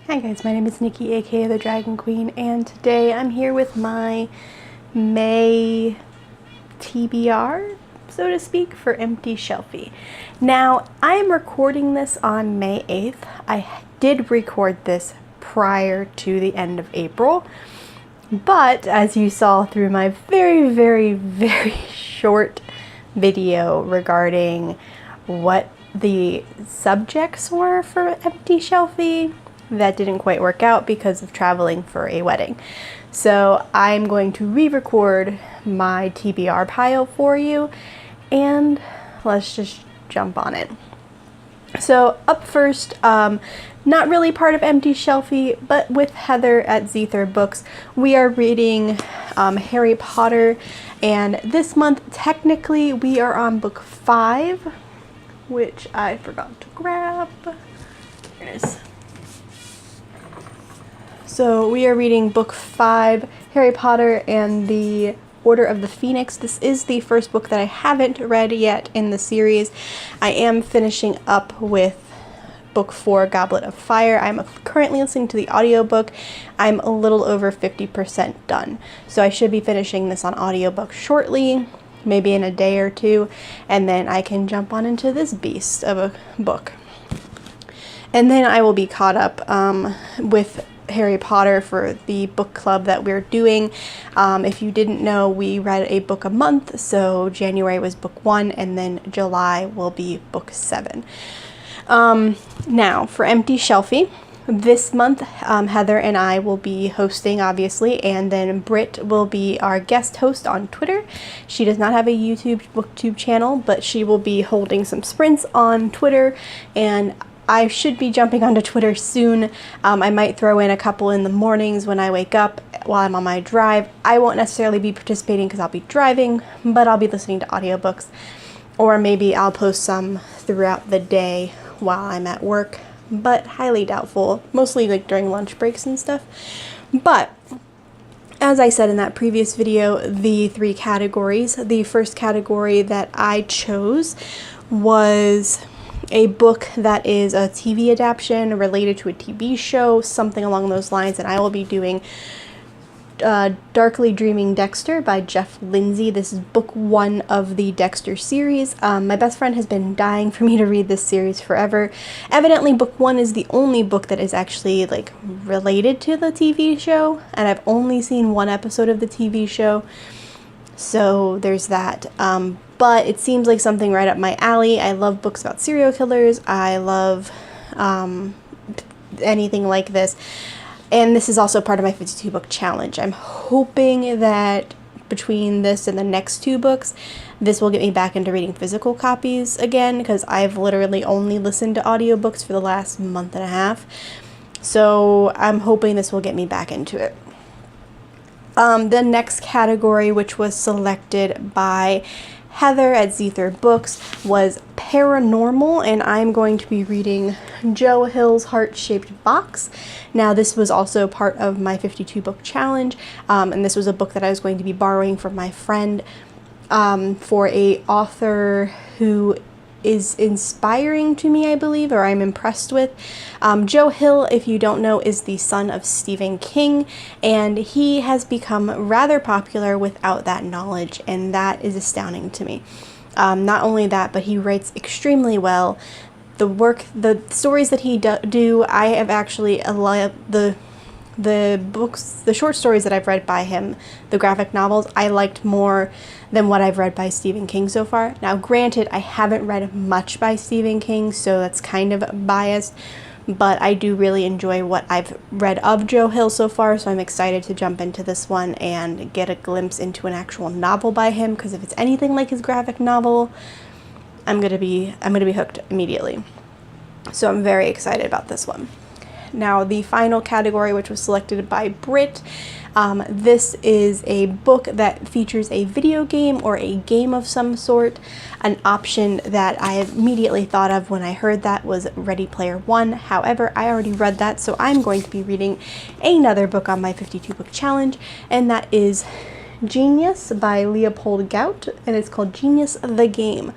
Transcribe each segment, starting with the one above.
Hi guys, my name is Nikki, aka the Dragon Queen, and today I'm here with my May TBR, so to speak, for Empty Shelfie. Now, I'm recording this on May 8th. I did record this prior to the end of April, but as you saw through my very short video regarding what the subjects were for Empty Shelfie, that didn't quite work out because of traveling for a wedding. So I'm going to re-record my TBR pile for you, and let's just jump on it. So up first, not really part of Empty Shelfie, but with Heather at Zether Books, we are reading Harry Potter, and this month technically we are on book 5, which I forgot to grab. Here it is. So we are reading book 5, Harry Potter and the Order of the Phoenix. This is the first book that I haven't read yet in the series. I am finishing up with book 4, Goblet of Fire. I'm currently listening to the audiobook. I'm a little over 50% done. So I should be finishing this on audiobook shortly, maybe in a day or two, and then I can jump on into this beast of a book. And then I will be caught up with Harry Potter for the book club that we're doing. If you didn't know, we read a book a month, so January was book 1 and then July will be book 7. Now for Empty Shelfie, this month Heather and I will be hosting, obviously, and then Britt will be our guest host on Twitter. She does not have a YouTube booktube channel, but she will be holding some sprints on Twitter, and I should be jumping onto Twitter soon. I might throw in a couple in the mornings when I wake up while I'm on my drive. I won't necessarily be participating because I'll be driving, but I'll be listening to audiobooks. Or maybe I'll post some throughout the day while I'm at work, but highly doubtful. Mostly like during lunch breaks and stuff. But as I said in that previous video, the 3 categories. The first category that I chose was a book that is a TV adaptation related to a TV show, something along those lines, and I will be doing Darkly Dreaming Dexter by Jeff Lindsay. This is book 1 of the Dexter series. My best friend has been dying for me to read this series forever. Evidently, book 1 is the only book that is actually like related to the TV show, and I've only seen 1 episode of the TV show, so there's that. But it seems like something right up my alley. I love books about serial killers. I love anything like this. And this is also part of my 52 book challenge. I'm hoping that between this and the next 2 books, this will get me back into reading physical copies again, because I've literally only listened to audiobooks for the last month and a half. So I'm hoping this will get me back into it. The next category, which was selected by Heather at Zether Books, was paranormal, and I'm going to be reading Joe Hill's Heart-Shaped Box. Now, this was also part of my 52 book challenge, and this was a book that I was going to be borrowing from my friend for a author who is inspiring to me, I believe, or I'm impressed with. Joe Hill, if you don't know, is the son of Stephen King, and he has become rather popular without that knowledge, and that is astounding to me. Not only that, but he writes extremely well. The stories that he do, I have actually the books, the short stories that I've read by him, the graphic novels, I liked more than what I've read by Stephen King so far. Now, granted, I haven't read much by Stephen King, so that's kind of biased, but I do really enjoy what I've read of Joe Hill so far, so I'm excited to jump into this one and get a glimpse into an actual novel by him, because if it's anything like his graphic novel, I'm gonna be hooked immediately. So I'm very excited about this one. Now, the final category, which was selected by Britt, this is a book that features a video game or a game of some sort. An option that I immediately thought of when I heard that was Ready Player One. However, I already read that, so I'm going to be reading another book on my 52 book challenge, and that is Genius by Leopold Gout, and it's called Genius the Game.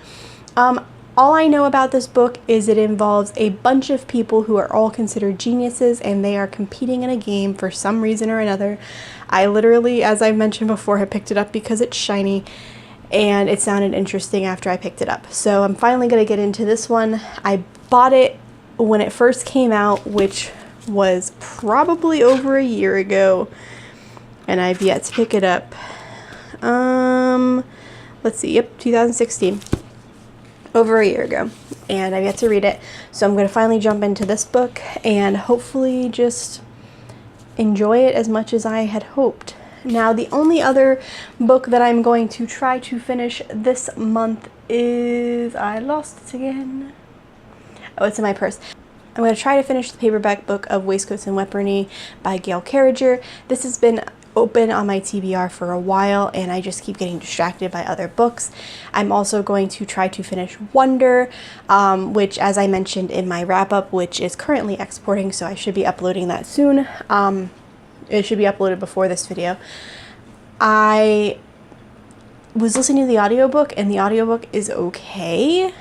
All I know about this book is it involves a bunch of people who are all considered geniuses, and they are competing in a game for some reason or another. I literally, as I've mentioned before, have picked it up because it's shiny, and it sounded interesting after I picked it up. So I'm finally going to get into this one. I bought it when it first came out, which was probably over a year ago, and I've yet to pick it up. Let's see, yep, 2016. Over a year ago, and I've yet to read it, so I'm going to finally jump into this book and hopefully just enjoy it as much as I had hoped. Now, the only other book that I'm going to try to finish this month is, I lost it again. Oh, it's in my purse. I'm going to try to finish the paperback book of Waistcoats and Weaponry by Gail Carriger. This has been open on my TBR for a while, and I just keep getting distracted by other books. I'm also going to try to finish Wonder, which, as I mentioned in my wrap-up, which is currently exporting, so I should be uploading that soon. It should be uploaded before this video. I was listening to the audiobook, and the audiobook is okay,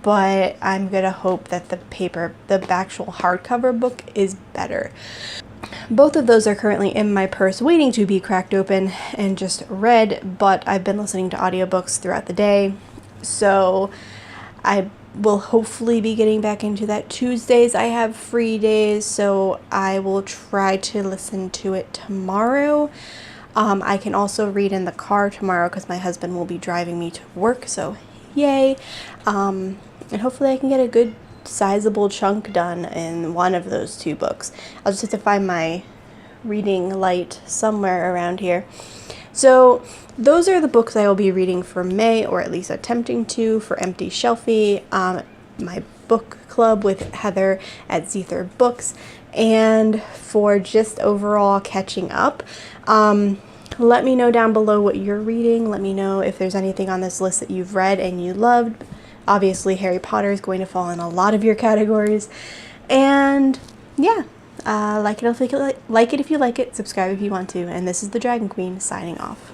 but I'm gonna hope that the actual hardcover book is better. Both of those are currently in my purse waiting to be cracked open and just read, but I've been listening to audiobooks throughout the day, so I will hopefully be getting back into that. Tuesdays I have free days, so I will try to listen to it tomorrow. I can also read in the car tomorrow because my husband will be driving me to work, so yay. And hopefully I can get a good sizable chunk done in one of those two books. I'll just have to find my reading light somewhere around here. So those are the books I will be reading for May, or at least attempting to, for Empty Shelfie, my book club with Heather at Zether Books, and for just overall catching up. Let me know down below what you're reading. Let me know if there's anything on this list that you've read and you loved. Obviously, Harry Potter is going to fall in a lot of your categories. And yeah, like it if you like it, subscribe if you want to. And this is the Dragon Queen signing off.